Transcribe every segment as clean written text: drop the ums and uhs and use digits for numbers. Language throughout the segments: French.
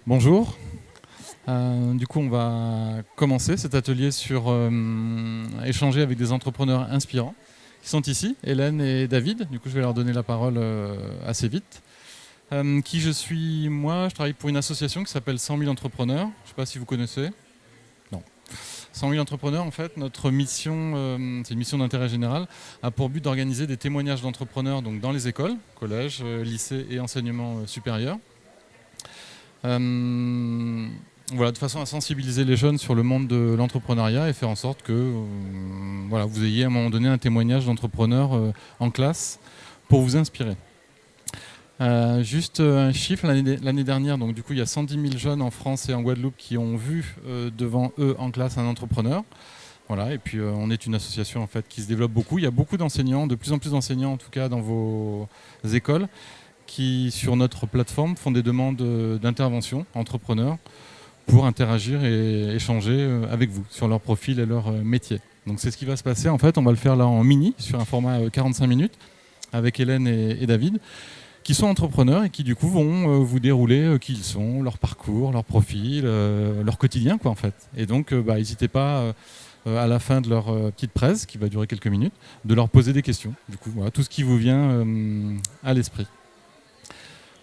Bonjour. Du coup, on va commencer cet atelier sur échanger avec des entrepreneurs inspirants qui sont ici, Hélène et David. Du coup, je vais leur donner la parole assez vite. Qui je suis, moi, je travaille pour une association qui s'appelle 100 000 entrepreneurs. Je ne sais pas si vous connaissez. Non. 100 000 entrepreneurs, en fait, notre mission, c'est une mission d'intérêt général, a pour but d'organiser des témoignages d'entrepreneurs donc dans les écoles, collèges, lycées et enseignement supérieur. Voilà, de façon à sensibiliser les jeunes sur le monde de l'entrepreneuriat et faire en sorte que voilà, vous ayez à un moment donné un témoignage d'entrepreneur en classe pour vous inspirer. Juste un chiffre, l'année dernière, donc du coup il y a 110 000 jeunes en France et en Guadeloupe qui ont vu devant eux en classe un entrepreneur. Voilà, et puis on est une association en fait qui se développe beaucoup. Il y a beaucoup d'enseignants, de plus en plus d'enseignants en tout cas dans vos écoles, qui sur notre plateforme font des demandes d'intervention entrepreneurs pour interagir et échanger avec vous sur leur profil et leur métier. Donc c'est ce qui va se passer en fait, on va le faire là en mini sur un format 45 minutes avec Hélène et David qui sont entrepreneurs et qui du coup vont vous dérouler qui ils sont, leur parcours, leur profil, leur quotidien quoi en fait. Et donc n'hésitez pas à la fin de leur petite presse qui va durer quelques minutes de leur poser des questions. Du coup voilà, tout ce qui vous vient à l'esprit.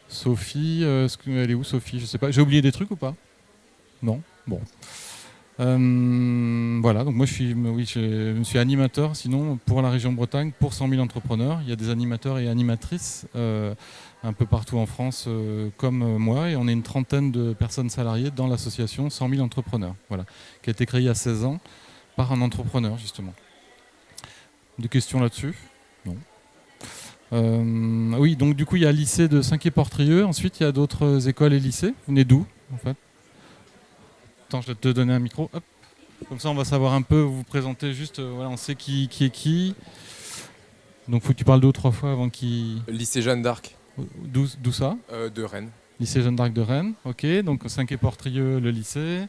Sophie, elle est où Sophie? Je sais pas, j'ai oublié des trucs ou pas? Non. Bon. Voilà, donc moi je suis animateur sinon pour la région Bretagne pour 100 000 entrepreneurs. Il y a des animateurs et animatrices un peu partout en France comme moi et on est une trentaine de personnes salariées dans l'association 100 000 entrepreneurs, voilà, qui a été créée il y a 16 ans par un entrepreneur justement. Des questions là-dessus? Non. Oui, donc du coup il y a le lycée de Saint-Quay-Portrieux, ensuite il y a d'autres écoles et lycées. Vous venez d'où en fait? Attends, je vais te donner un micro. Hop. Comme ça, on va savoir un peu, vous présenter juste, voilà, on sait qui est qui. Donc, faut que tu parles 2 ou 3 fois avant qui. Lycée Jeanne d'Arc. D'où ça? De Rennes. Lycée Jeanne d'Arc de Rennes, ok. Donc, Saint-Quay-Portrieux, le lycée.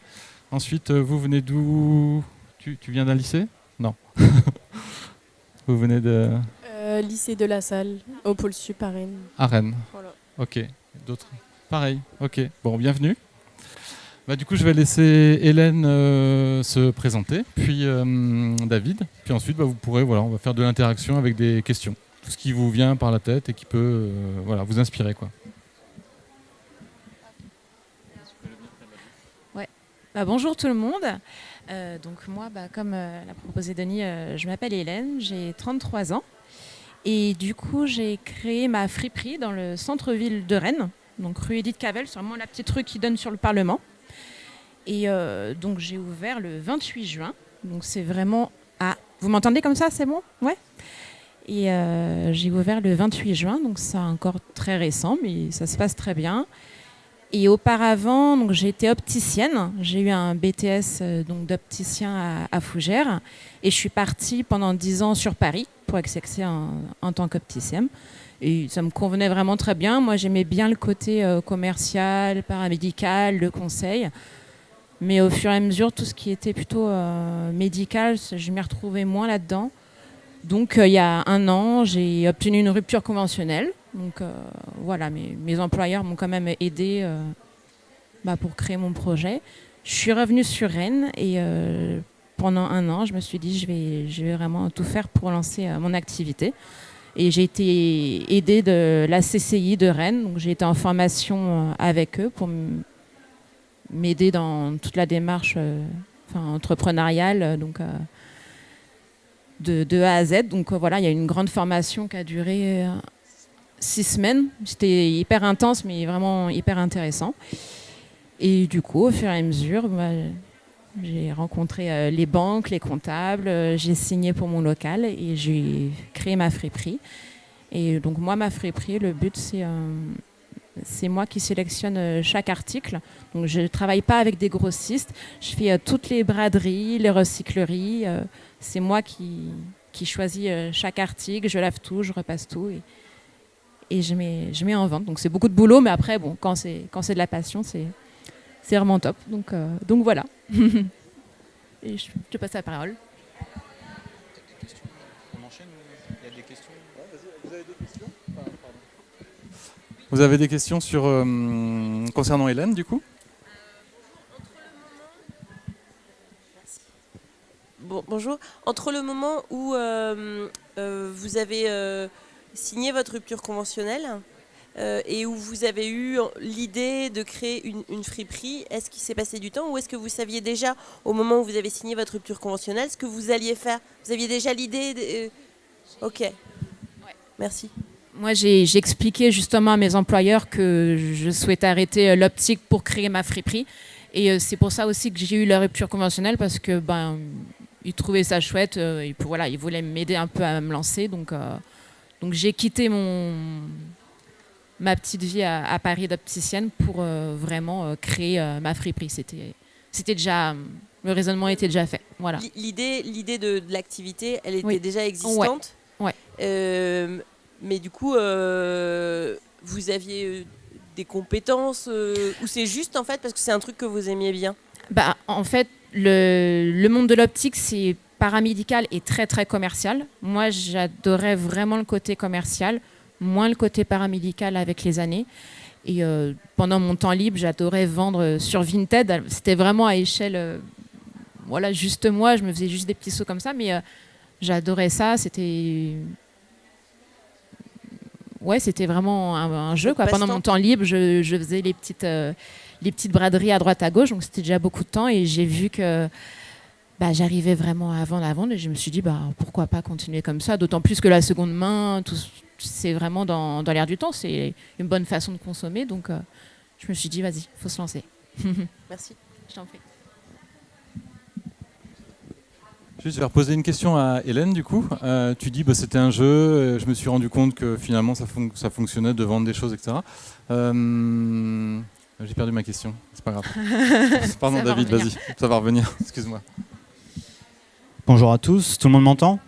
Ensuite, vous venez d'où? Tu viens d'un lycée? Non. Vous venez de. Lycée de la Salle, au pôle Sup à Rennes. À Rennes. Voilà. Ok. D'autres? Pareil, ok. Bon, bienvenue. Du coup, je vais laisser Hélène se présenter, puis David, puis ensuite vous pourrez, voilà, on va faire de l'interaction avec des questions, tout ce qui vous vient par la tête et qui peut voilà, vous inspirer quoi. Ouais. Bonjour tout le monde. Donc moi, comme l'a proposé Denis, je m'appelle Hélène, j'ai 33 ans et du coup j'ai créé ma friperie dans le centre-ville de Rennes, donc rue Édith Cavell, c'est vraiment la petite rue qui donne sur le Parlement. Et donc j'ai ouvert le 28 juin. Donc c'est vraiment... Ah, vous m'entendez comme ça, c'est bon? Ouais. Et j'ai ouvert le 28 juin, donc c'est encore très récent, mais ça se passe très bien. Et auparavant, donc, j'ai été opticienne. J'ai eu un BTS donc, d'opticien à Fougères. Et je suis partie pendant 10 ans sur Paris pour exercer en tant qu'opticienne. Et ça me convenait vraiment très bien. Moi, j'aimais bien le côté commercial, paramédical, le conseil. Mais au fur et à mesure, tout ce qui était plutôt médical, je m'y retrouvais moins là-dedans. Donc, il y a 1 an, j'ai obtenu une rupture conventionnelle. Donc, voilà, mes employeurs m'ont quand même aidé pour créer mon projet. Je suis revenue sur Rennes et pendant 1 an, je me suis dit, je vais vraiment tout faire pour lancer mon activité. Et j'ai été aidée de la CCI de Rennes. Donc, j'ai été en formation avec eux pour m'aider dans toute la démarche entrepreneuriale donc, de A à Z. Donc voilà, il y a une grande formation qui a duré 6 semaines. C'était hyper intense, mais vraiment hyper intéressant. Et du coup, au fur et à mesure, j'ai rencontré les banques, les comptables, j'ai signé pour mon local et j'ai créé ma friperie. Et donc moi, ma friperie, le but, c'est moi qui sélectionne chaque article. Donc je ne travaille pas avec des grossistes. Je fais toutes les braderies, les recycleries. C'est moi qui choisis chaque article. Je lave tout, je repasse tout et je mets en vente. Donc c'est beaucoup de boulot, mais après, bon, quand c'est de la passion, c'est vraiment top. Donc voilà. Et je te passe la parole. On enchaîne, il y a des questions. Vous avez des questions? Vous avez des questions concernant Hélène, du coup? bonjour. Entre le moment où vous avez signé votre rupture conventionnelle et où vous avez eu l'idée de créer une friperie, est-ce qu'il s'est passé du temps ou est-ce que vous saviez déjà, au moment où vous avez signé votre rupture conventionnelle, ce que vous alliez faire? Vous aviez déjà l'idée Ok. Ouais. Merci. Moi, j'ai expliqué justement à mes employeurs que je souhaitais arrêter l'optique pour créer ma friperie. Et c'est pour ça aussi que j'ai eu la rupture conventionnelle, parce que ils trouvaient ça chouette. Et puis, voilà, ils voulaient m'aider un peu à me lancer. Donc j'ai quitté ma petite vie à Paris d'opticienne pour vraiment créer ma friperie. C'était déjà... Le raisonnement était déjà fait. Voilà. L'idée de l'activité, elle était déjà existante. Ouais. Mais du coup, vous aviez des compétences ou c'est juste en fait parce que c'est un truc que vous aimiez bien? En fait, le monde de l'optique, c'est paramédical et très très commercial. Moi, j'adorais vraiment le côté commercial, moins le côté paramédical avec les années. Et pendant mon temps libre, j'adorais vendre sur Vinted. C'était vraiment à échelle, juste moi, je me faisais juste des petits sauts comme ça, mais j'adorais ça. C'était vraiment un jeu, quoi. Pendant mon temps libre, je faisais les petites braderies à droite à gauche, donc c'était déjà beaucoup de temps. Et j'ai vu que j'arrivais vraiment à vendre, et je me suis dit pourquoi pas continuer comme ça. D'autant plus que la seconde main, c'est vraiment dans l'air du temps. C'est une bonne façon de consommer, donc je me suis dit vas-y, faut se lancer. Merci. Je t'en prie. Je vais poser une question à Hélène, du coup. Tu dis c'était un jeu, je me suis rendu compte que finalement ça fonctionnait de vendre des choses, etc. J'ai perdu ma question, c'est pas grave. Pardon David, vas-y, ça va revenir, excuse-moi. Bonjour à tous, tout le monde m'entend?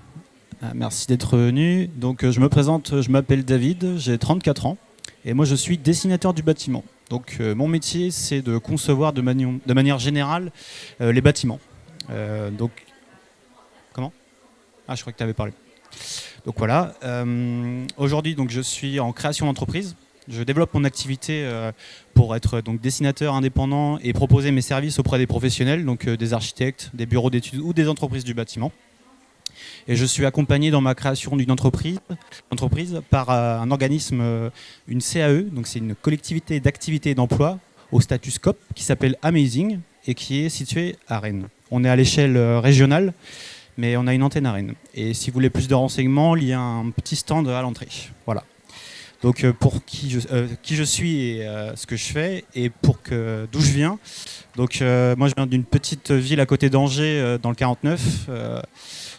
Merci d'être venu. Donc je me présente, je m'appelle David, j'ai 34 ans et moi je suis dessinateur du bâtiment. Donc mon métier c'est de concevoir de manière générale les bâtiments. Comment? Je crois que tu avais parlé. Donc voilà, aujourd'hui donc, je suis en création d'entreprise. Je développe mon activité pour être donc, dessinateur indépendant et proposer mes services auprès des professionnels, donc des architectes, des bureaux d'études ou des entreprises du bâtiment. Et je suis accompagné dans ma création d'une entreprise par un organisme, une CAE, donc c'est une collectivité d'activité et d'emploi au statut SCOP qui s'appelle Amazing et qui est située à Rennes. On est à l'échelle régionale, mais on a une antenne à Rennes. Et si vous voulez plus de renseignements, il y a un petit stand à l'entrée. Voilà. Donc pour qui je suis et ce que je fais et d'où je viens. Donc moi je viens d'une petite ville à côté d'Angers dans le 49.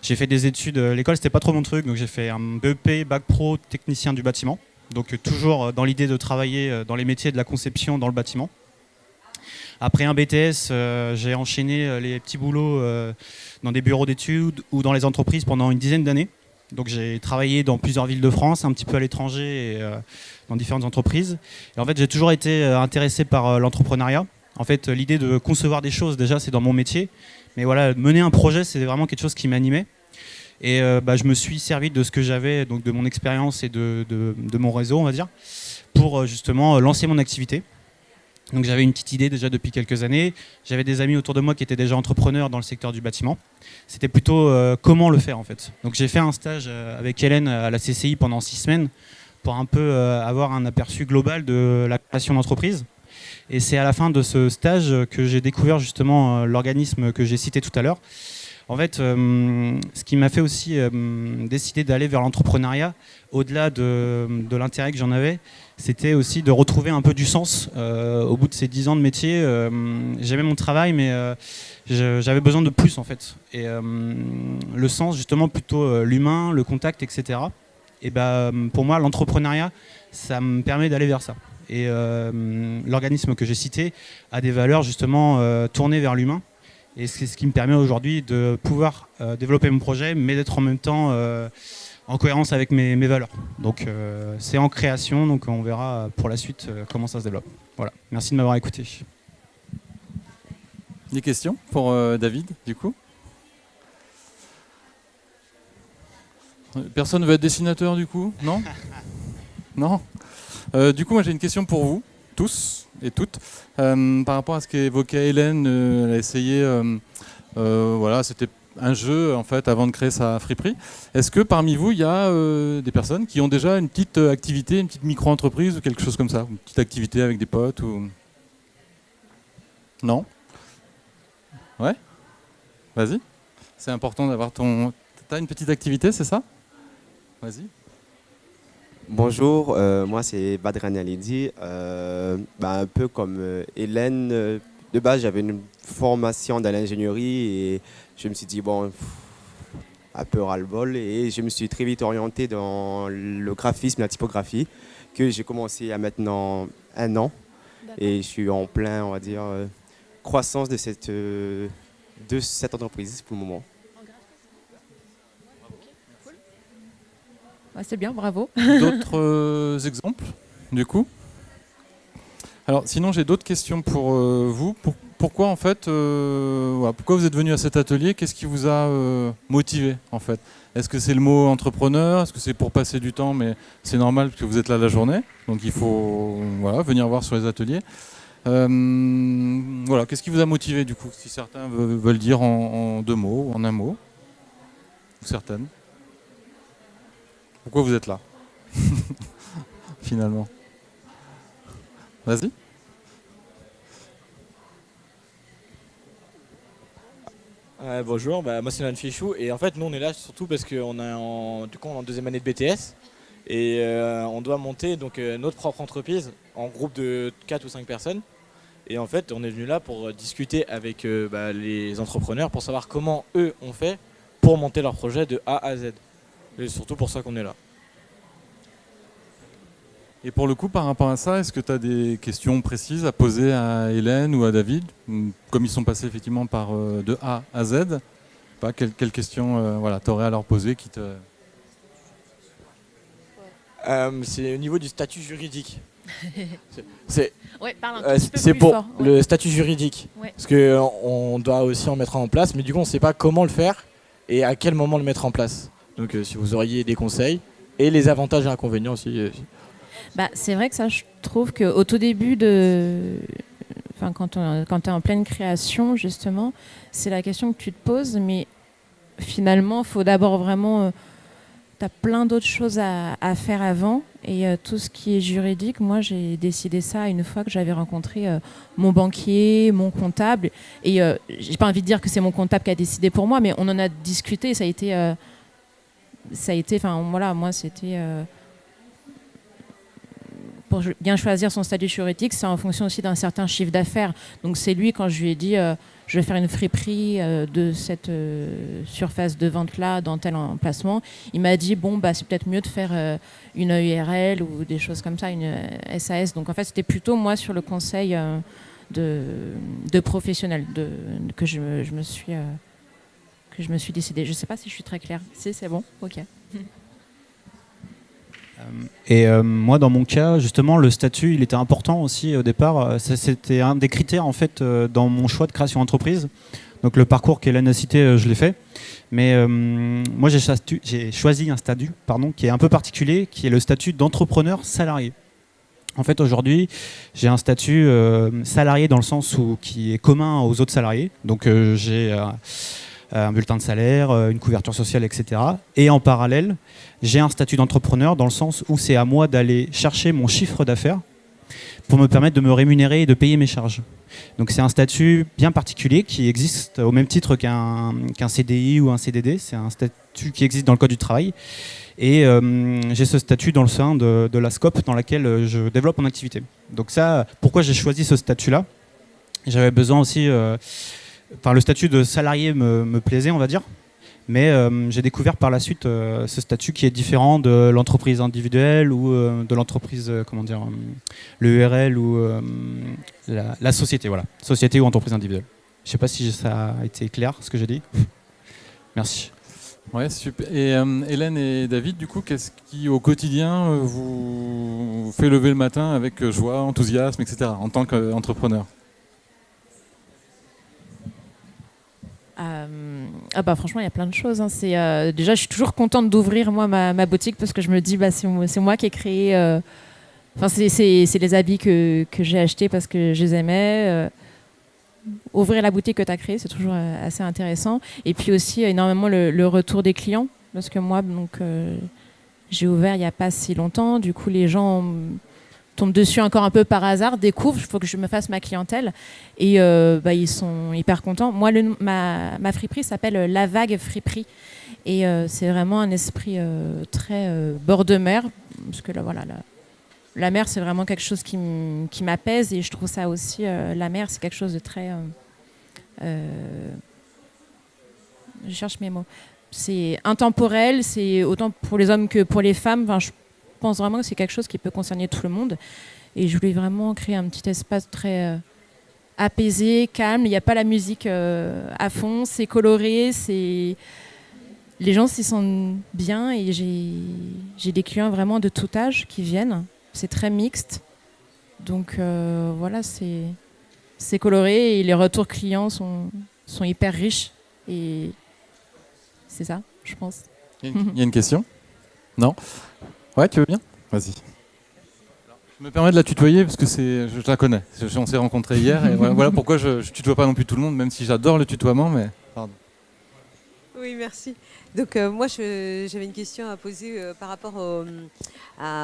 J'ai fait des études, l'école c'était pas trop mon truc, donc j'ai fait un BEP, bac pro, technicien du bâtiment. Donc toujours dans l'idée de travailler dans les métiers de la conception dans le bâtiment. Après un BTS, j'ai enchaîné les petits boulots dans des bureaux d'études ou dans les entreprises pendant une dizaine d'années. Donc j'ai travaillé dans plusieurs villes de France, un petit peu à l'étranger et dans différentes entreprises. Et en fait, j'ai toujours été intéressé par l'entrepreneuriat. En fait, l'idée de concevoir des choses, déjà, c'est dans mon métier. Mais voilà, mener un projet, c'est vraiment quelque chose qui m'animait. Et je me suis servi de ce que j'avais, donc de mon expérience et de mon réseau, on va dire, pour justement lancer mon activité. Donc j'avais une petite idée déjà depuis quelques années. J'avais des amis autour de moi qui étaient déjà entrepreneurs dans le secteur du bâtiment. C'était plutôt comment le faire en fait. Donc j'ai fait un stage avec Hélène à la CCI pendant 6 semaines pour un peu avoir un aperçu global de la création d'entreprise. Et c'est à la fin de ce stage que j'ai découvert justement l'organisme que j'ai cité tout à l'heure. En fait, ce qui m'a fait aussi décider d'aller vers l'entrepreneuriat, au-delà de l'intérêt que j'en avais, c'était aussi de retrouver un peu du sens. Au bout de ces 10 ans de métier, j'aimais mon travail, mais j'avais besoin de plus en fait. Et le sens, justement, plutôt l'humain, le contact, etc. Et pour moi, l'entrepreneuriat, ça me permet d'aller vers ça. Et l'organisme que j'ai cité a des valeurs justement tournées vers l'humain. Et c'est ce qui me permet aujourd'hui de pouvoir développer mon projet, mais d'être en même temps en cohérence avec mes valeurs. Donc c'est en création, donc on verra pour la suite comment ça se développe. Voilà, merci de m'avoir écouté. Des questions pour David, du coup? Personne ne veut être dessinateur, du coup? Non? Non? Du coup, moi j'ai une question pour vous, tous et toutes, par rapport à ce qu'évoquait Hélène. Elle a essayé, voilà, c'était un jeu en fait avant de créer sa friperie. Est-ce que parmi vous il y a des personnes qui ont déjà une petite activité, une petite micro-entreprise ou quelque chose comme ça, une petite activité avec des potes ou non? Ouais. Vas-y. C'est important d'avoir ton. T'as une petite activité, c'est ça? Vas-y. Bonjour, moi c'est Badran Alidi. Un peu comme Hélène, de base j'avais une formation dans l'ingénierie et je me suis dit bon, un peu ras-le-bol et je me suis très vite orienté dans le graphisme, la typographie, que j'ai commencé il y a maintenant 1 an et je suis en plein, on va dire, croissance de cette entreprise pour le moment. C'est bien, bravo. D'autres exemples, du coup? Alors, sinon, j'ai d'autres questions pour vous. Pourquoi, en fait, pourquoi vous êtes venu à cet atelier? Qu'est-ce qui vous a motivé, en fait? Est-ce que c'est le mot entrepreneur? Est-ce que c'est pour passer du temps? Mais c'est normal parce que vous êtes là la journée. Donc, il faut venir voir sur les ateliers. Qu'est-ce qui vous a motivé, du coup? Si certains veulent dire en 2 mots, en 1 mot. Ou certaines. Pourquoi vous êtes là, finalement? Vas-y. Bonjour, moi c'est Nolan Fichou et en fait nous on est là surtout parce qu'on est en 2e année de BTS et on doit monter donc notre propre entreprise en groupe de 4 ou 5 personnes et en fait on est venu là pour discuter avec les entrepreneurs pour savoir comment eux ont fait pour monter leur projet de A à Z. Et surtout pour ça qu'on est là. Et pour le coup, par rapport à ça, est-ce que tu as des questions précises à poser à Hélène ou à David? Comme ils sont passés effectivement par de A à Z, quelles questions tu aurais à leur poser qui te... C'est au niveau du statut juridique. C'est pour fort, le statut juridique. Ouais. Parce qu'on doit aussi en mettre en place, mais du coup on ne sait pas comment le faire et à quel moment le mettre en place. Donc si vous auriez des conseils et les avantages et inconvénients aussi. C'est vrai que ça, je trouve qu'au tout début quand tu es en pleine création, justement, c'est la question que tu te poses, mais finalement, il faut d'abord vraiment... tu as plein d'autres choses à faire avant, et tout ce qui est juridique, moi, j'ai décidé ça une fois que j'avais rencontré mon banquier, mon comptable, et j'ai pas envie de dire que c'est mon comptable qui a décidé pour moi, mais on en a discuté, ça a été moi, c'était... pour bien choisir son statut juridique, c'est en fonction aussi d'un certain chiffre d'affaires. Donc c'est lui, quand je lui ai dit je vais faire une friperie de cette surface de vente-là dans tel emplacement, il m'a dit c'est peut-être mieux de faire une EURL ou des choses comme ça, une SAS. Donc en fait c'était plutôt moi sur le conseil de professionnel que je me suis décidée. Je ne sais pas si je suis très claire. Si, c'est bon, ok. Et moi, dans mon cas, justement, le statut, il était important aussi au départ. C'était un des critères en fait dans mon choix de création d'entreprise. Donc le parcours qu'Hélène a cité, je l'ai fait. Mais moi, j'ai choisi un statut, qui est un peu particulier, qui est le statut d'entrepreneur salarié. En fait, aujourd'hui, j'ai un statut salarié dans le sens qui est commun aux autres salariés. Donc j'ai un bulletin de salaire, une couverture sociale, etc. Et en parallèle, j'ai un statut d'entrepreneur dans le sens où c'est à moi d'aller chercher mon chiffre d'affaires pour me permettre de me rémunérer et de payer mes charges. Donc c'est un statut bien particulier qui existe au même titre qu'un CDI ou un CDD. C'est un statut qui existe dans le Code du travail. Et j'ai ce statut dans le sein de la SCOP dans laquelle je développe mon activité. Donc ça, pourquoi j'ai choisi ce statut-là? J'avais besoin aussi... le statut de salarié me plaisait, on va dire. Mais j'ai découvert par la suite ce statut qui est différent de l'entreprise individuelle ou de l'entreprise, l'EURL ou la société, voilà. Société ou entreprise individuelle. Je ne sais pas si ça a été clair ce que j'ai dit. Merci. Ouais, super. Et Hélène et David, du coup, qu'est-ce qui au quotidien vous fait lever le matin avec joie, enthousiasme, etc. en tant qu'entrepreneur? Franchement, il y a plein de choses. Déjà, je suis toujours contente d'ouvrir moi ma boutique parce que je me dis c'est moi qui ai créé. C'est les habits que j'ai achetés parce que je les aimais. ouvrir la boutique que tu as créée, c'est toujours assez intéressant. Et puis aussi énormément le retour des clients, parce que moi, donc, j'ai ouvert il n'y a pas si longtemps, du coup les gens tombent dessus encore un peu par hasard, découvrent, il faut que je me fasse ma clientèle, et ils sont hyper contents. Moi, ma friperie s'appelle La Vague Friperie, et c'est vraiment un esprit très bord de mer, parce que là, voilà, la mer, c'est vraiment quelque chose qui m'apaise, et je trouve ça aussi, la mer, c'est quelque chose de très... je cherche mes mots. C'est intemporel, c'est autant pour les hommes que pour les femmes. Enfin, je pense vraiment que c'est quelque chose qui peut concerner tout le monde. Et je voulais vraiment créer un petit espace très apaisé, calme. Il n'y a pas la musique à fond, c'est coloré, les gens s'y sentent bien, et j'ai des clients vraiment de tout âge qui viennent. C'est très mixte. Donc voilà, c'est coloré, et les retours clients sont hyper riches. Et c'est ça, je pense. Il y a une question? Non? Ouais, tu veux bien? Vas-y. Je me permets de la tutoyer parce que je la connais. On s'est rencontrés hier, et voilà pourquoi je ne tutoie pas non plus tout le monde, même si j'adore le tutoiement. Mais... Pardon. Oui, merci. Donc moi, j'avais une question à poser par rapport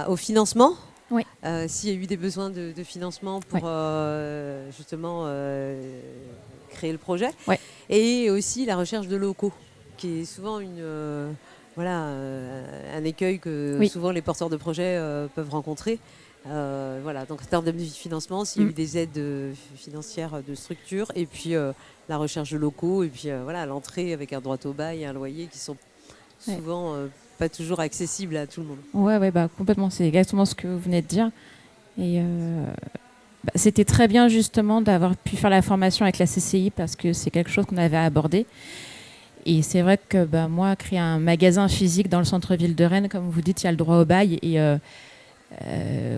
au financement. Oui. S'il y a eu des besoins de financement pour justement créer le projet. Ouais. Et aussi la recherche de locaux, qui est souvent un écueil que souvent les porteurs de projets peuvent rencontrer. Voilà, donc en termes de financement, s'il y a eu des aides financières de structure, et puis la recherche de locaux, et puis l'entrée avec un droit au bail et un loyer qui sont souvent pas toujours accessibles à tout le monde. Ouais, complètement, c'est exactement ce que vous venez de dire. Et c'était très bien justement d'avoir pu faire la formation avec la CCI, parce que c'est quelque chose qu'on avait abordé. Et c'est vrai que moi, créer un magasin physique dans le centre-ville de Rennes, comme vous dites, il y a le droit au bail, et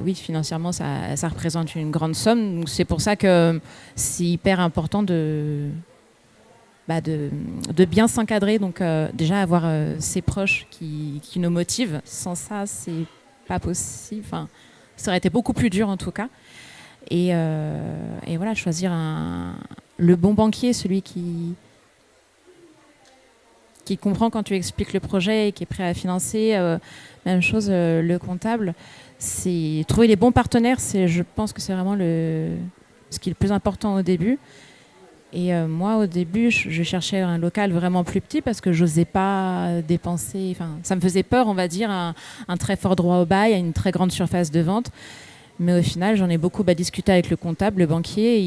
oui, financièrement, ça représente une grande somme. Donc, c'est pour ça que c'est hyper important de bien s'encadrer. Donc déjà avoir ses proches qui nous motivent. Sans ça, c'est pas possible. Enfin, ça aurait été beaucoup plus dur en tout cas. Et voilà, choisir le bon banquier, celui qui comprend quand tu expliques le projet et qui est prêt à financer. Même chose, le comptable. C'est trouver les bons partenaires. Je pense que c'est vraiment ce qui est le plus important au début. Et moi, au début, je cherchais un local vraiment plus petit parce que je n'osais pas dépenser. Enfin, ça me faisait peur, on va dire, un très fort droit au bail, à une très grande surface de vente. Mais au final, j'en ai beaucoup discuté avec le comptable, le banquier.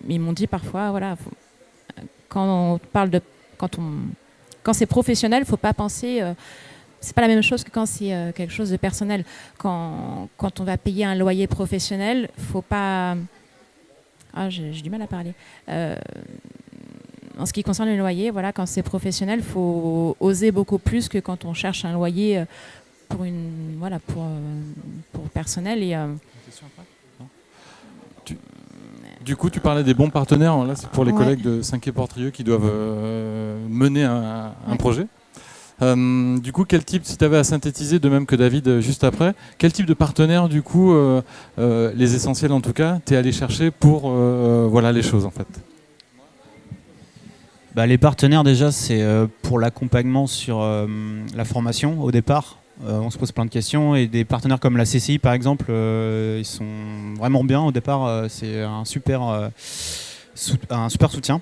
Ils m'ont dit parfois, voilà, quand c'est professionnel, il ne faut pas penser... c'est pas la même chose que quand c'est quelque chose de personnel. Quand on va payer un loyer professionnel, il ne faut pas... j'ai du mal à parler. En ce qui concerne le loyer, voilà, quand c'est professionnel, il faut oser beaucoup plus que quand on cherche un loyer pour personnel. Et, Du coup, tu parlais des bons partenaires. Là, c'est pour les collègues de 5e-Portrieux qui doivent mener un projet. Du coup, quel type, si tu avais à synthétiser, de même que David juste après, quel type de partenaire, du coup, les essentiels en tout cas, tu es allé chercher pour les choses en fait? Les partenaires déjà, c'est pour l'accompagnement sur la formation au départ. On se pose plein de questions, et des partenaires comme la CCI par exemple, ils sont vraiment bien au départ. C'est un super soutien.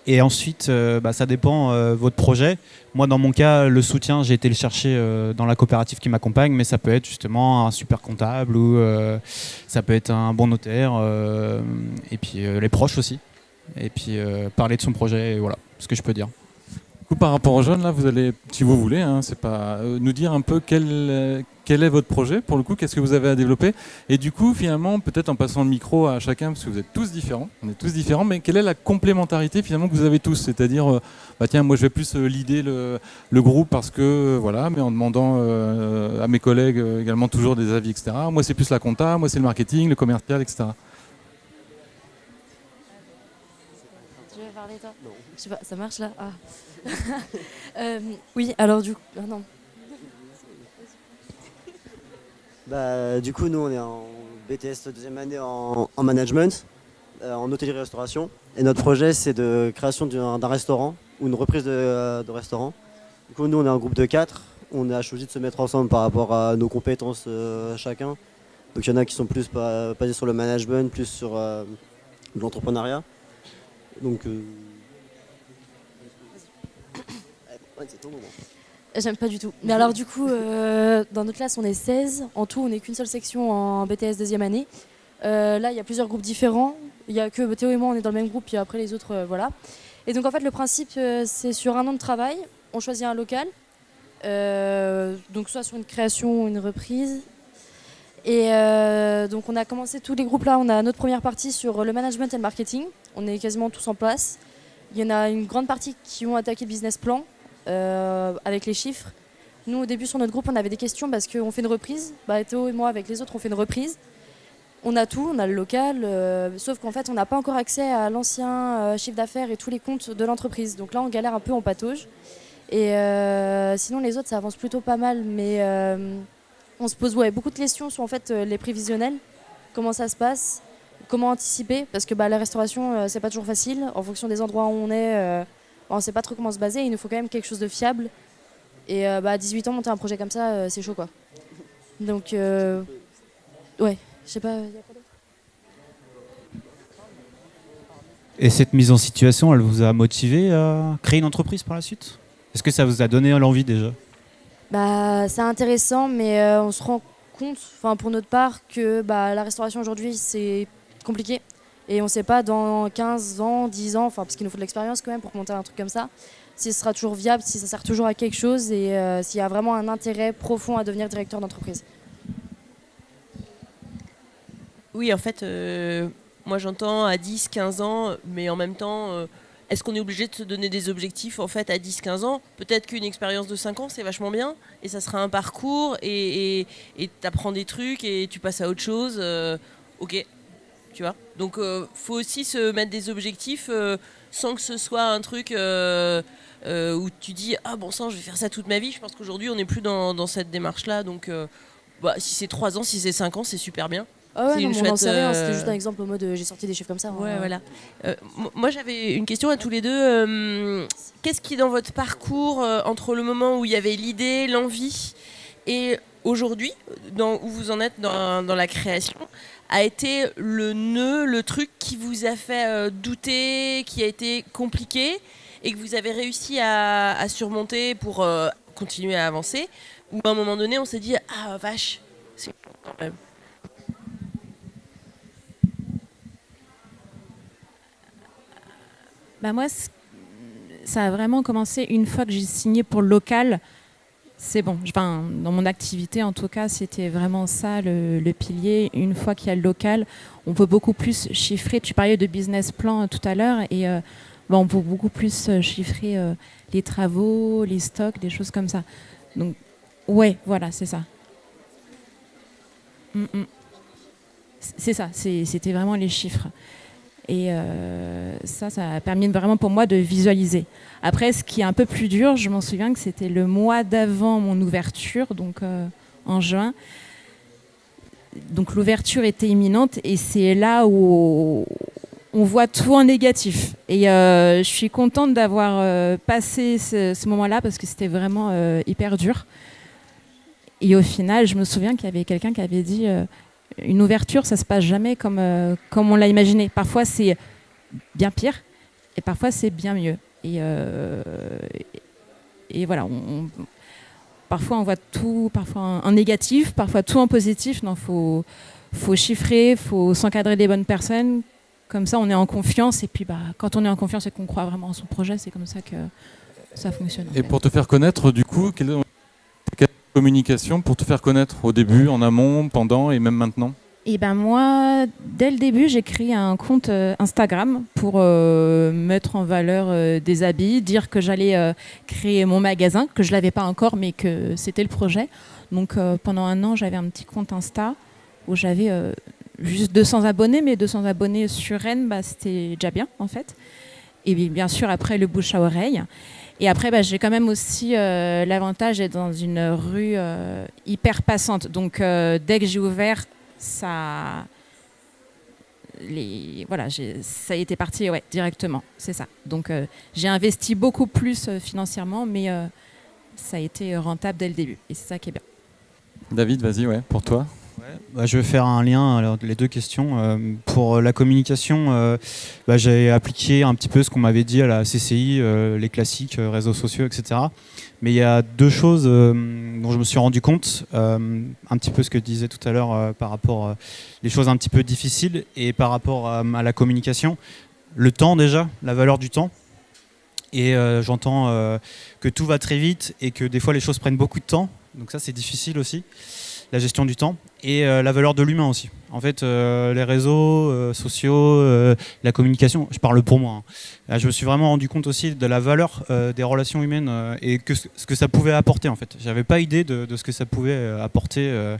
Et ensuite, ça dépend votre projet. Moi, dans mon cas, le soutien, j'ai été le chercher dans la coopérative qui m'accompagne, mais ça peut être justement un super comptable, ou ça peut être un bon notaire, et puis les proches aussi. Et puis parler de son projet, et voilà ce que je peux dire. Du coup, par rapport aux jeunes, là, vous allez, si vous voulez, c'est pas nous dire un peu quel est votre projet, pour le coup, qu'est-ce que vous avez à développer. Et du coup, finalement, peut-être en passant le micro à chacun, parce que vous êtes tous différents, on est tous différents, mais quelle est la complémentarité finalement que vous avez tous? C'est-à-dire, tiens, moi je vais plus leader le groupe parce que, voilà, mais en demandant à mes collègues également toujours des avis, etc. Moi c'est plus la compta, moi c'est le marketing, le commercial, etc. Tu veux parler toi? Non. Je sais pas, ça marche là? Oui, alors du coup... Ah non. Du coup, nous, on est en BTS deuxième année en management. en hôtellerie-restauration. Et notre projet, c'est de création d'un restaurant ou une reprise de restaurant. Du coup, nous, on est un groupe de 4. On a choisi de se mettre ensemble par rapport à nos compétences chacun. Donc il y en a qui sont plus basés sur le management, plus sur l'entrepreneuriat. Donc c'est ton moment. J'aime pas du tout. Mais alors du coup, dans notre classe, on est 16. En tout, on n'est qu'une seule section en BTS deuxième année. Là, il y a plusieurs groupes différents. Il y a que Théo et moi, on est dans le même groupe, puis après les autres, voilà. Et donc en fait, le principe, c'est sur un an de travail, on choisit un local. Donc soit sur une création ou une reprise. Et donc on a commencé tous les groupes là, on a notre première partie sur le management et le marketing. On est quasiment tous en place. Il y en a une grande partie qui ont attaqué le business plan avec les chiffres. Nous au début sur notre groupe on avait des questions parce qu'on fait une reprise. Théo et moi avec les autres on fait une reprise. On a tout, on a le local, sauf qu'en fait on n'a pas encore accès à l'ancien chiffre d'affaires et tous les comptes de l'entreprise. Donc là on galère un peu, on patauge. Et sinon les autres ça avance plutôt pas mal, mais on se pose beaucoup de questions sur en fait, les prévisionnels, comment ça se passe, comment anticiper, parce que la restauration c'est pas toujours facile, en fonction des endroits où on est, on sait pas trop comment se baser, il nous faut quand même quelque chose de fiable. Et à 18 ans monter un projet comme ça c'est chaud quoi. Donc ouais, je sais pas. Et cette mise en situation, elle vous a motivé à créer une entreprise par la suite? Est-ce que ça vous a donné l'envie déjà? C'est intéressant, mais on se rend compte, pour notre part, que la restauration aujourd'hui c'est compliqué. Et on ne sait pas dans 15 ans, 10 ans, parce qu'il nous faut de l'expérience quand même pour monter un truc comme ça, si ce sera toujours viable, si ça sert toujours à quelque chose et s'il y a vraiment un intérêt profond à devenir directeur d'entreprise. Oui, en fait, moi j'entends à 10, 15 ans, mais en même temps, est-ce qu'on est obligé de se donner des objectifs en fait à 10, 15 ans? Peut-être qu'une expérience de 5 ans, c'est vachement bien, et ça sera un parcours, et t'apprends des trucs, et tu passes à autre chose, ok, tu vois. Donc, faut aussi se mettre des objectifs sans que ce soit un truc où tu dis « Ah bon sang, je vais faire ça toute ma vie ». Je pense qu'aujourd'hui, on n'est plus dans cette démarche-là, donc si c'est 3 ans, si c'est 5 ans, c'est super bien. Ah ouais, non, on n'en sait rien, c'était juste un exemple au mode j'ai sorti des chiffres comme ça. Ouais, voilà. Moi j'avais une question à tous les deux. Qu'est-ce qui dans votre parcours, entre le moment où il y avait l'idée, l'envie, et aujourd'hui, où vous en êtes dans la création, a été le nœud, le truc qui vous a fait douter, qui a été compliqué, et que vous avez réussi à surmonter pour continuer à avancer, ou à un moment donné on s'est dit « Ah vache, c'est quand même ». Moi, ça a vraiment commencé une fois que j'ai signé pour le local. C'est bon. Dans mon activité, en tout cas, c'était vraiment ça le pilier. Une fois qu'il y a le local, on peut beaucoup plus chiffrer. Tu parlais de business plan tout à l'heure, et on peut beaucoup plus chiffrer les travaux, les stocks, des choses comme ça. Donc, ouais, voilà, c'est ça. C'est ça. C'était vraiment les chiffres. Et ça a permis vraiment pour moi de visualiser. Après, ce qui est un peu plus dur, je m'en souviens que c'était le mois d'avant mon ouverture, donc en juin. Donc l'ouverture était imminente et c'est là où on voit tout en négatif. Et je suis contente d'avoir passé ce moment-là parce que c'était vraiment hyper dur. Et au final, je me souviens qu'il y avait quelqu'un qui avait dit... une ouverture, ça se passe jamais comme on l'a imaginé. Parfois, c'est bien pire et parfois, c'est bien mieux. Et voilà, parfois, on voit tout parfois en négatif, parfois tout en positif. Non, faut chiffrer, faut s'encadrer des bonnes personnes. Comme ça, on est en confiance. Et puis, quand on est en confiance et qu'on croit vraiment en son projet, c'est comme ça que ça fonctionne. Et pour te faire connaître, du coup, quelle communication pour te faire connaître au début, en amont, pendant et même maintenant? Et moi, dès le début, j'ai créé un compte Instagram pour mettre en valeur des habits, dire que j'allais créer mon magasin, que je ne l'avais pas encore, mais que c'était le projet. Donc pendant un an, j'avais un petit compte Insta où j'avais juste 200 abonnés, mais 200 abonnés sur Rennes, c'était déjà bien en fait. Et bien sûr, après, le bouche à oreille. Et après, j'ai quand même aussi l'avantage d'être dans une rue hyper passante. Donc, dès que j'ai ouvert, ça ça a été parti directement, c'est ça. Donc j'ai investi beaucoup plus financièrement, mais ça a été rentable dès le début, et c'est ça qui est bien. David, vas-y, pour toi. Je vais faire un lien, alors, les deux questions. Pour la communication, j'ai appliqué un petit peu ce qu'on m'avait dit à la CCI, les classiques, réseaux sociaux, etc. Mais il y a deux choses dont je me suis rendu compte, un petit peu ce que tu disais tout à l'heure par rapport les choses un petit peu difficiles et par rapport à la communication. Le temps déjà, la valeur du temps. Et j'entends que tout va très vite et que des fois les choses prennent beaucoup de temps. Donc ça c'est difficile aussi, la gestion du temps. Et la valeur de l'humain aussi. En fait, les réseaux sociaux, la communication, je parle pour moi. Là, je me suis vraiment rendu compte aussi de la valeur des relations humaines et ce que ça pouvait apporter en fait. J'avais pas idée de ce que ça pouvait apporter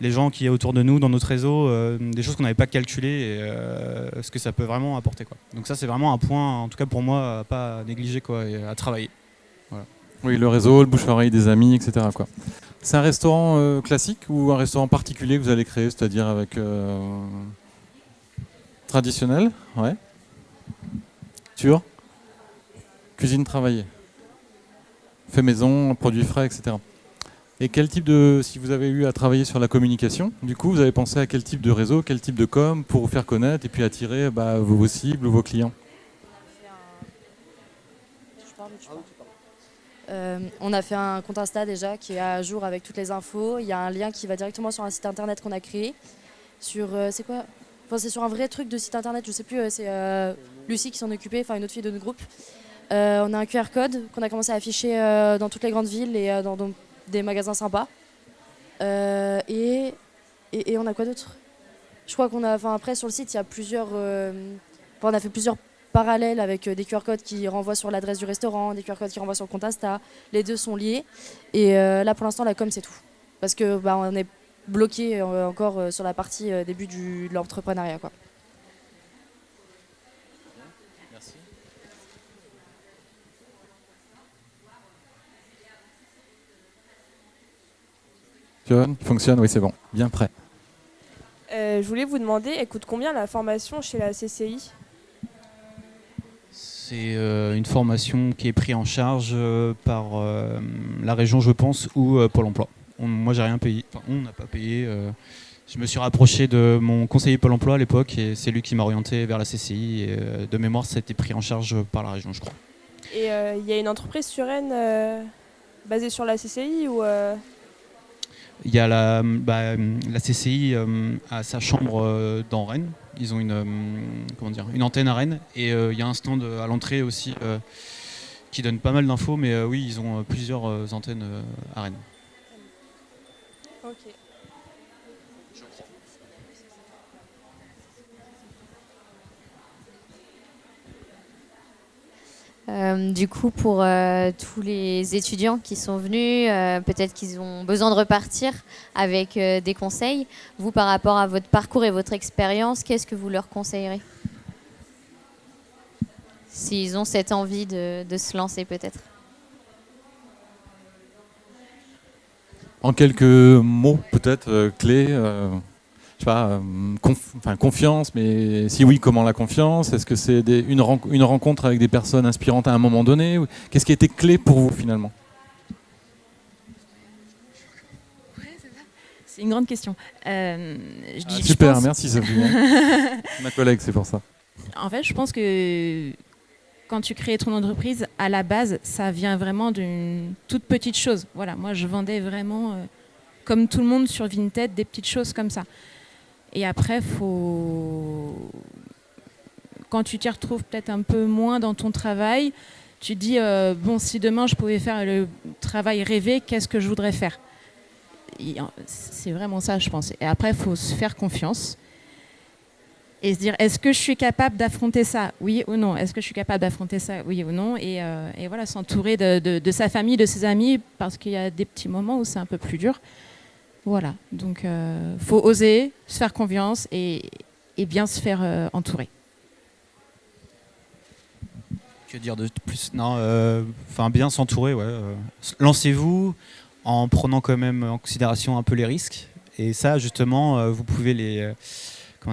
les gens qui est autour de nous dans notre réseau, des choses qu'on n'avait pas calculées et ce que ça peut vraiment apporter, quoi. Donc ça c'est vraiment un point, en tout cas pour moi, à pas négliger, quoi, et à travailler. Voilà. Oui, le réseau, le bouche-oreille des amis, etc., quoi. C'est un restaurant classique ou un restaurant particulier que vous allez créer, c'est-à-dire avec traditionnel, sûr, cuisine travaillée, fait maison, produits frais, etc. Et quel type si vous avez eu à travailler sur la communication, du coup, vous avez pensé à quel type de réseau, quel type de com pour vous faire connaître et puis attirer vos cibles ou vos clients? On a fait un compte Insta déjà qui est à jour avec toutes les infos. Il y a un lien qui va directement sur un site internet qu'on a créé. C'est quoi? Enfin, c'est sur un vrai truc de site internet, je sais plus, c'est Lucie qui s'en occupait, enfin une autre fille de notre groupe. On a un QR code qu'on a commencé à afficher dans toutes les grandes villes et dans des magasins sympas. Et on a quoi d'autre? Je crois qu'on a, après sur le site il y a plusieurs, on a fait plusieurs parallèles avec des QR codes qui renvoient sur l'adresse du restaurant, des QR codes qui renvoient sur le compte Insta. Les deux sont liés. Et là pour l'instant la com c'est tout. Parce que on est bloqué encore sur la partie début de l'entrepreneuriat, quoi. Merci. Il fonctionne, oui c'est bon, bien prêt. Je voulais vous demander, elle coûte combien la formation chez la CCI? C'est une formation qui est prise en charge par la région, je pense, ou Pôle emploi. Moi, j'ai rien payé. Enfin, on n'a pas payé. Je me suis rapproché de mon conseiller Pôle emploi à l'époque et c'est lui qui m'a orienté vers la CCI. Et, de mémoire, ça a été pris en charge par la région, je crois. Et il y a une entreprise sur Rennes basée sur la CCI ou Il y a la CCI a sa chambre dans Rennes. Ils ont une antenne à Rennes et il y a un stand à l'entrée aussi qui donne pas mal d'infos, mais oui, ils ont plusieurs antennes à Rennes. Ok. Du coup, pour tous les étudiants qui sont venus, peut-être qu'ils ont besoin de repartir avec des conseils. Vous, par rapport à votre parcours et votre expérience, qu'est-ce que vous leur conseillerez? S'ils ont cette envie de se lancer, peut-être. En quelques mots, peut-être, clés, je sais pas, confiance, mais si oui, comment la confiance? Est-ce que c'est une rencontre avec des personnes inspirantes à un moment donné? Qu'est-ce qui a été clé pour vous finalement? C'est une grande question. Super, merci Sophie. Ma collègue, c'est pour ça. En fait, je pense que quand tu crées ton entreprise, à la base, ça vient vraiment d'une toute petite chose. Voilà, moi, je vendais vraiment, comme tout le monde sur Vinted, des petites choses comme ça. Et après, quand tu t'y retrouves peut-être un peu moins dans ton travail, tu te dis, bon, si demain je pouvais faire le travail rêvé, qu'est-ce que je voudrais faire? C'est vraiment ça, je pense. Et après, il faut se faire confiance et se dire, est-ce que je suis capable d'affronter ça? Oui ou non? Est-ce que je suis capable d'affronter ça? Oui ou non? Et voilà, s'entourer de sa famille, de ses amis, parce qu'il y a des petits moments où c'est un peu plus dur. Voilà, donc faut oser, se faire confiance et bien se faire entourer. Que dire de plus? Non, bien s'entourer, ouais. Lancez-vous en prenant quand même en considération un peu les risques. Et ça, justement, vous pouvez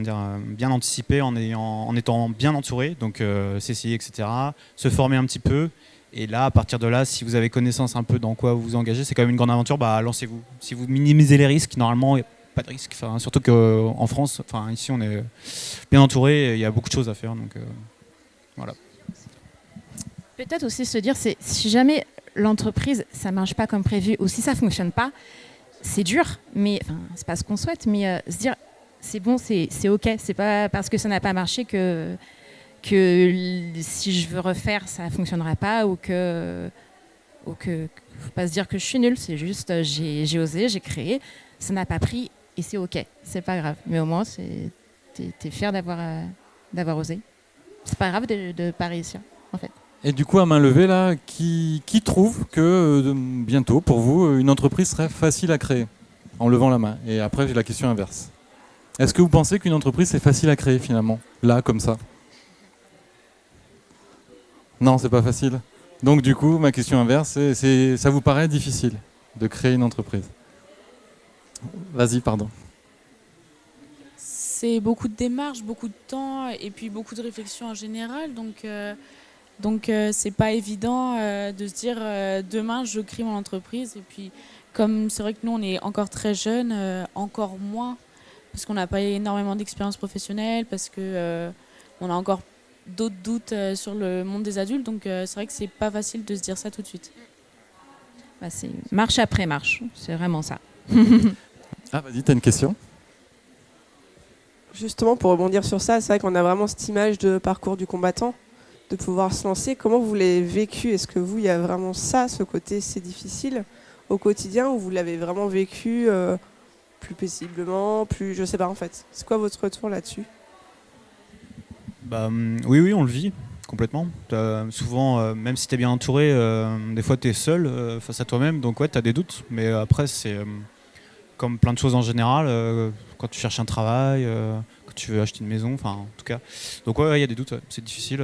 bien anticiper en étant bien entouré, donc CCI, etc. Se former un petit peu. Et là, à partir de là, si vous avez connaissance un peu dans quoi vous vous engagez, c'est quand même une grande aventure, lancez-vous. Si vous minimisez les risques, normalement, il n'y a pas de risque. Surtout qu'en France, ici, on est bien entouré, il y a beaucoup de choses à faire. Donc, voilà. Peut-être aussi se dire, si jamais l'entreprise, ça ne marche pas comme prévu, ou si ça ne fonctionne pas, c'est dur, mais c'est pas ce qu'on souhaite, mais se dire, c'est bon, c'est OK. C'est pas parce que ça n'a pas marché que si je veux refaire, ça ne fonctionnera pas, ou que faut pas se dire que je suis nulle. C'est juste, j'ai osé, j'ai créé, ça n'a pas pris, et c'est OK. C'est pas grave. Mais au moins, t'es fier d'avoir osé. C'est pas grave de pas réussir, en fait. Et du coup, à main levée, là, qui trouve que bientôt, pour vous, une entreprise serait facile à créer? En levant la main. Et après, j'ai la question inverse. Est-ce que vous pensez qu'une entreprise, c'est facile à créer, finalement? Là, comme ça? Non, c'est pas facile. Donc, du coup, ma question inverse, ça vous paraît difficile de créer une entreprise? Vas-y, pardon. C'est beaucoup de démarches, beaucoup de temps et puis beaucoup de réflexion en général. Donc c'est pas évident de se dire demain je crée mon entreprise. Et puis comme c'est vrai que nous on est encore très jeunes, encore moins parce qu'on n'a pas énormément d'expérience professionnelle, parce que on a encore d'autres doutes sur le monde des adultes. Donc c'est vrai que c'est pas facile de se dire ça tout de suite. C'est marche après marche, c'est vraiment ça. Ah, vas-y, t'as une question? Justement, pour rebondir sur ça, c'est vrai qu'on a vraiment cette image de parcours du combattant, de pouvoir se lancer. Comment vous l'avez vécu? Est-ce que vous, il y a vraiment ça, ce côté c'est difficile au quotidien, ou vous l'avez vraiment vécu plus paisiblement, plus, je sais pas en fait. C'est quoi votre retour là-dessus? Oui, on le vit complètement. Souvent, même si tu es bien entouré, des fois tu es seul face à toi-même, donc ouais, tu as des doutes. Mais après, c'est comme plein de choses en général, quand tu cherches un travail, quand tu veux acheter une maison, en tout cas. Donc ouais, il y a des doutes, c'est difficile.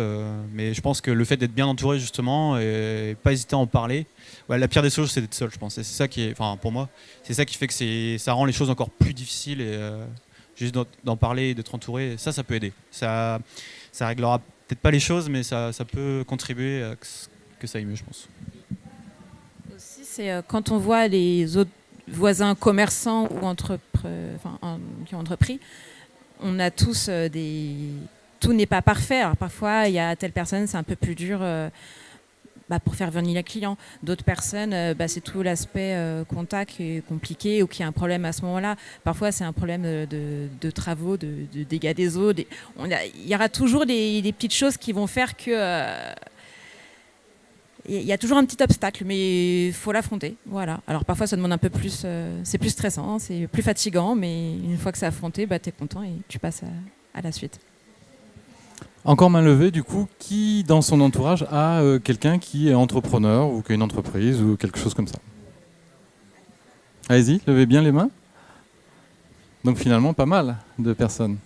Mais je pense que le fait d'être bien entouré, justement, et pas hésiter à en parler, la pire des choses, c'est d'être seul, je pense. Et c'est ça qui est, pour moi, c'est ça qui fait que ça rend les choses encore plus difficiles. Et juste d'en parler et d'être entouré, ça peut aider. Ça réglera peut-être pas les choses, mais ça peut contribuer à que ça aille mieux, je pense. Aussi, c'est quand on voit les autres voisins commerçants ou qui ont entrepris, on a tous tout n'est pas parfait. Alors parfois, il y a telle personne, c'est un peu plus dur pour faire venir les clients. D'autres personnes, c'est tout l'aspect contact qui est compliqué ou qui a un problème à ce moment-là. Parfois, c'est un problème de travaux, de dégâts des eaux. Il y aura toujours des petites choses qui vont faire que... Il y a toujours un petit obstacle, mais il faut l'affronter. Voilà. Alors parfois, ça demande un peu plus... c'est plus stressant, c'est plus fatigant, mais une fois que c'est affronté, tu es content et tu passes à la suite. Encore main levée, du coup, qui dans son entourage a quelqu'un qui est entrepreneur ou qui a une entreprise ou quelque chose comme ça? Allez-y, levez bien les mains. Donc finalement, pas mal de personnes.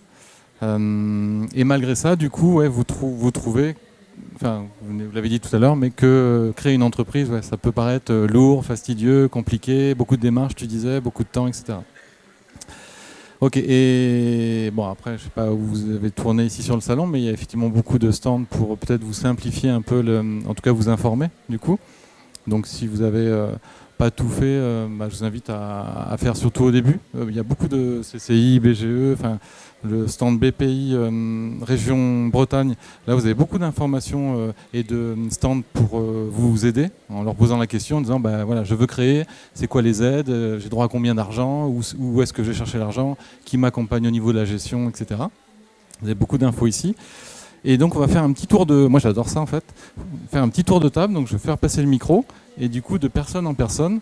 Et malgré ça, du coup, vous trouvez... vous l'avez dit tout à l'heure, mais que créer une entreprise, ça peut paraître lourd, fastidieux, compliqué, beaucoup de démarches, tu disais, beaucoup de temps, etc. Ok, et bon, après, je sais pas où vous avez tourné ici sur le salon, mais il y a effectivement beaucoup de stands pour peut-être vous simplifier un peu, en tout cas vous informer, du coup. Donc si vous avez pas tout fait, je vous invite à faire surtout au début. Il y a beaucoup de CCI, BGE, le stand BPI région Bretagne. Là, vous avez beaucoup d'informations et de stands pour vous aider en leur posant la question, en disant je veux créer, c'est quoi les aides, j'ai droit à combien d'argent, où est-ce que je vais chercher l'argent, qui m'accompagne au niveau de la gestion, etc. Vous avez beaucoup d'infos ici. Et donc on va faire un petit tour de... Moi j'adore ça en fait. Faire un petit tour de table, donc je vais faire passer le micro. Et du coup, de personne en personne,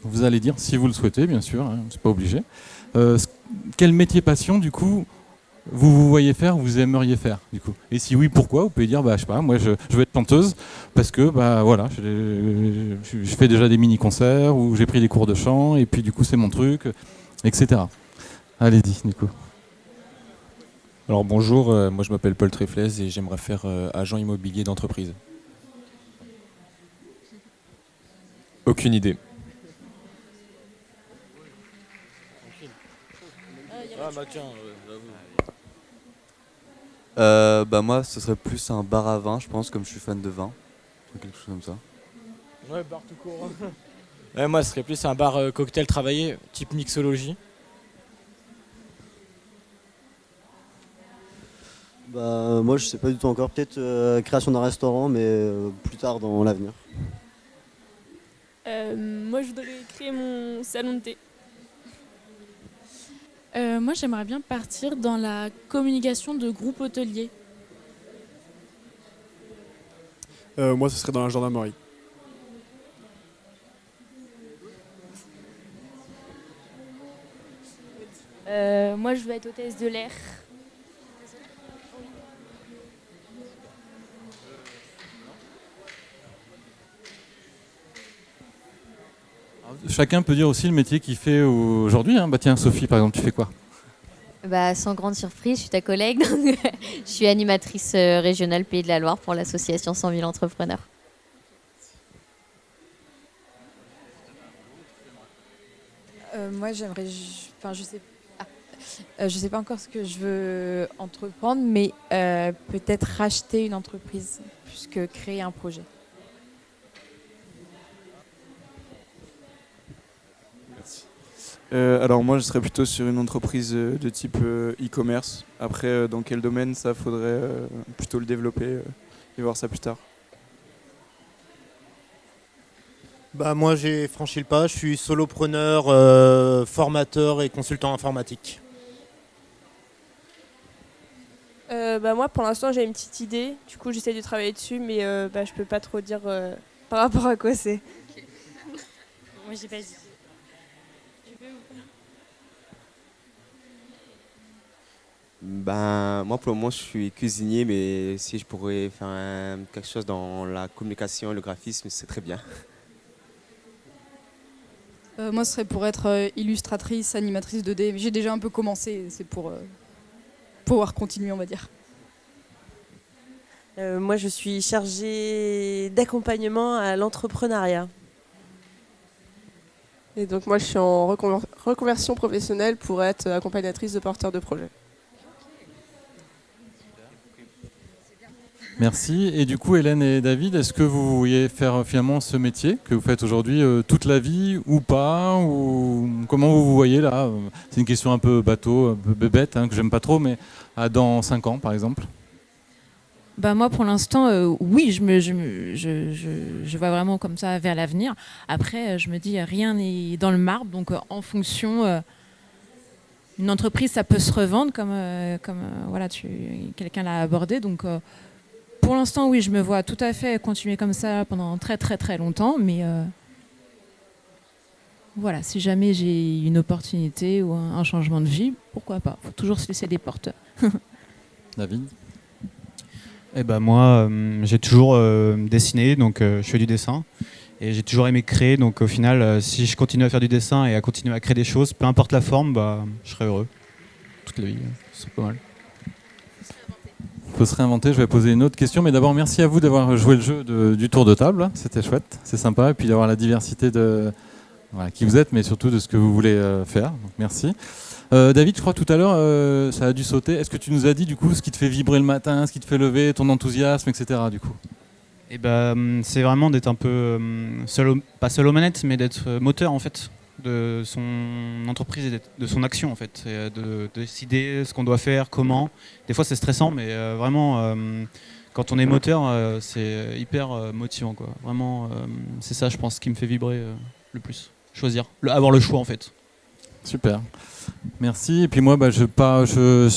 vous allez dire, si vous le souhaitez, bien sûr, c'est pas obligé, quel métier passion, du coup, vous voyez faire, vous aimeriez faire, du coup. Et si oui, pourquoi? Vous pouvez dire, je sais pas, moi je veux être chanteuse, parce que, je fais déjà des mini-concerts, ou j'ai pris des cours de chant, et puis du coup c'est mon truc, etc. Allez-y, du coup. Alors bonjour, moi je m'appelle Paul Tréflez et j'aimerais faire agent immobilier d'entreprise. Aucune idée. Ah bah tiens, Moi, ce serait plus un bar à vin, je pense, comme je suis fan de vin. Quelque chose comme ça. Ouais, bar tout court. Ouais, moi, ce serait plus un bar cocktail travaillé, type mixologie. Moi, je sais pas du tout encore. Peut-être création d'un restaurant, mais plus tard dans l'avenir. Moi, je voudrais créer mon salon de thé. Moi, j'aimerais bien partir dans la communication de groupes hôteliers. Moi, ce serait dans la gendarmerie. Moi, je veux être hôtesse de l'air. Chacun peut dire aussi le métier qu'il fait aujourd'hui. Bah tiens, Sophie, par exemple, tu fais quoi? Sans grande surprise, je suis ta collègue. Donc, je suis animatrice régionale Pays de la Loire pour l'association 100 000 entrepreneurs. Moi, j'aimerais... je sais pas encore ce que je veux entreprendre, mais peut-être racheter une entreprise plus que créer un projet. Alors moi je serais plutôt sur une entreprise de type e-commerce. Après dans quel domaine ça faudrait plutôt le développer et voir ça plus tard. Moi j'ai franchi le pas, je suis solopreneur, formateur et consultant informatique. Moi pour l'instant j'ai une petite idée, du coup j'essaie de travailler dessus mais je peux pas trop dire par rapport à quoi c'est. Moi j'ai pas dit. Moi pour le moment je suis cuisinier, mais si je pourrais faire quelque chose dans la communication et le graphisme, c'est très bien. Moi, ce serait pour être illustratrice, animatrice 2D. J'ai déjà un peu commencé, c'est pour pouvoir continuer, on va dire. Moi, je suis chargée d'accompagnement à l'entrepreneuriat. Et donc moi, je suis en reconversion professionnelle pour être accompagnatrice de porteurs de projets. Merci. Et du coup, Hélène et David, est-ce que vous vouliez faire finalement ce métier que vous faites aujourd'hui toute la vie ou pas, ou comment vous vous voyez là? C'est une question un peu bateau, un peu bête, que j'aime pas trop, mais dans 5 ans par exemple. Moi, pour l'instant, oui, je vois vraiment comme ça vers l'avenir. Après, je me dis, rien n'est dans le marbre, donc en fonction... une entreprise, ça peut se revendre, comme quelqu'un l'a abordé, donc... pour l'instant, oui, je me vois tout à fait continuer comme ça pendant très très très longtemps, mais voilà, si jamais j'ai une opportunité ou un changement de vie, pourquoi pas? Il faut toujours se laisser des portes. David? Moi, j'ai toujours dessiné, donc je fais du dessin, et j'ai toujours aimé créer, donc au final, si je continue à faire du dessin et à continuer à créer des choses, peu importe la forme, je serai heureux toute la vie, c'est pas mal. Il faut se réinventer. Je vais poser une autre question, mais d'abord merci à vous d'avoir joué le jeu du tour de table. C'était chouette, c'est sympa, et puis d'avoir la diversité de qui vous êtes, mais surtout de ce que vous voulez faire. Donc, merci. David, je crois tout à l'heure, ça a dû sauter. Est-ce que tu nous as dit du coup ce qui te fait vibrer le matin, ce qui te fait lever, ton enthousiasme, etc. Du coup. C'est vraiment d'être un peu pas seul aux manettes, mais d'être moteur en fait de son entreprise et de son action en fait, et de décider ce qu'on doit faire, comment. Des fois c'est stressant, mais vraiment quand on est moteur, c'est hyper motivant quoi. Vraiment, c'est ça je pense qui me fait vibrer le plus. Choisir, avoir le choix en fait. Super, merci. Et puis moi, je sais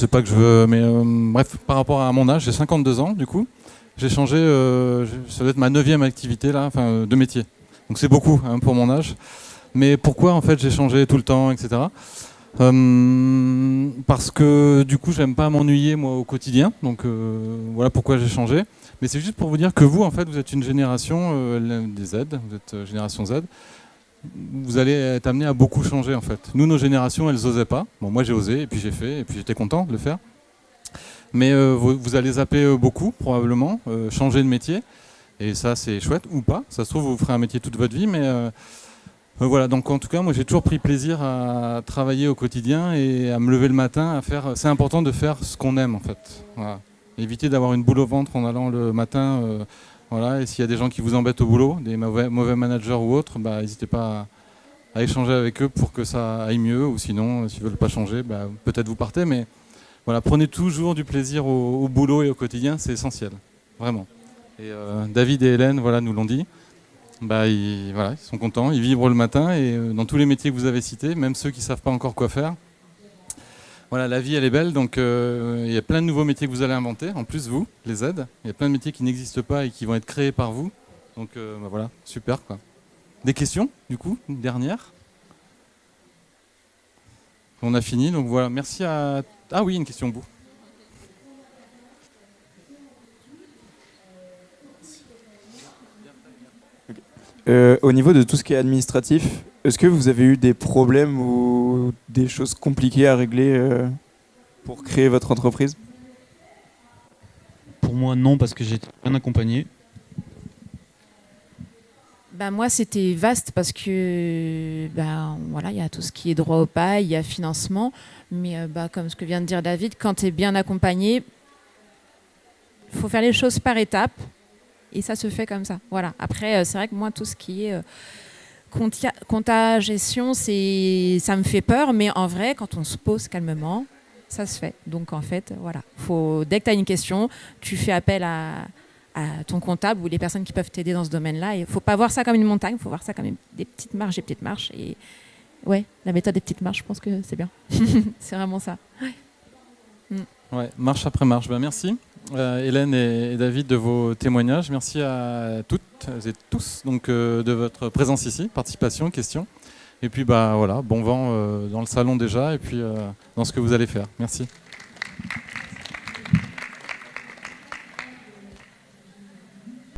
pas que je veux, mais bref, par rapport à mon âge, j'ai 52 ans du coup. J'ai changé, ça doit être ma 9e activité là, de métier. Donc c'est beaucoup pour mon âge. Mais pourquoi en fait j'ai changé tout le temps, etc. Parce que du coup j'aime pas m'ennuyer moi au quotidien, donc voilà pourquoi j'ai changé. Mais c'est juste pour vous dire que vous en fait vous êtes une génération des Z, vous êtes génération Z. Vous allez être amené à beaucoup changer en fait. Nous nos générations elles osaient pas. Bon moi j'ai osé et puis j'ai fait et puis j'étais content de le faire. Mais vous allez zapper beaucoup probablement, changer de métier et ça c'est chouette ou pas. Ça se trouve vous ferez un métier toute votre vie, mais voilà, donc en tout cas, moi j'ai toujours pris plaisir à travailler au quotidien et à me lever le matin, à faire. C'est important de faire ce qu'on aime en fait. Voilà. Évitez d'avoir une boule au ventre en allant le matin. Voilà, et s'il y a des gens qui vous embêtent au boulot, des mauvais managers ou autres, n'hésitez pas à échanger avec eux pour que ça aille mieux. Ou sinon, s'ils ne veulent pas changer, peut-être vous partez. Mais voilà, prenez toujours du plaisir au boulot et au quotidien, c'est essentiel, vraiment. Et David et Hélène nous l'ont dit. Ils sont contents, ils vibrent le matin et dans tous les métiers que vous avez cités, même ceux qui ne savent pas encore quoi faire, voilà, la vie elle est belle, donc il y a plein de nouveaux métiers que vous allez inventer, en plus vous, les aides, il y a plein de métiers qui n'existent pas et qui vont être créés par vous, donc voilà, super quoi. Des questions du coup, une dernière? On a fini, donc voilà, merci à... Ah oui, une question au bout. Au niveau de tout ce qui est administratif, est-ce que vous avez eu des problèmes ou des choses compliquées à régler pour créer votre entreprise? Pour moi, non, parce que j'ai été bien accompagné. Moi, c'était vaste parce que voilà, il y a tout ce qui est droit au pail, il y a financement, mais comme ce que vient de dire David, quand tu es bien accompagné, il faut faire les choses par étapes. Et ça se fait comme ça. Voilà. Après, c'est vrai que moi, tout ce qui est compta, gestion, ça me fait peur. Mais en vrai, quand on se pose calmement, ça se fait. Donc, en fait, voilà. Dès que tu as une question, tu fais appel à ton comptable ou les personnes qui peuvent t'aider dans ce domaine-là. Il ne faut pas voir ça comme une montagne. Il faut voir ça comme des petites marches et petites marches. Et ouais, la méthode des petites marches, je pense que c'est bien. C'est vraiment ça. Ouais, marche après marche. Merci. Hélène et David de vos témoignages. Merci à toutes et tous de votre présence ici, participation, questions. Et puis voilà, bon vent dans le salon déjà et puis dans ce que vous allez faire. Merci.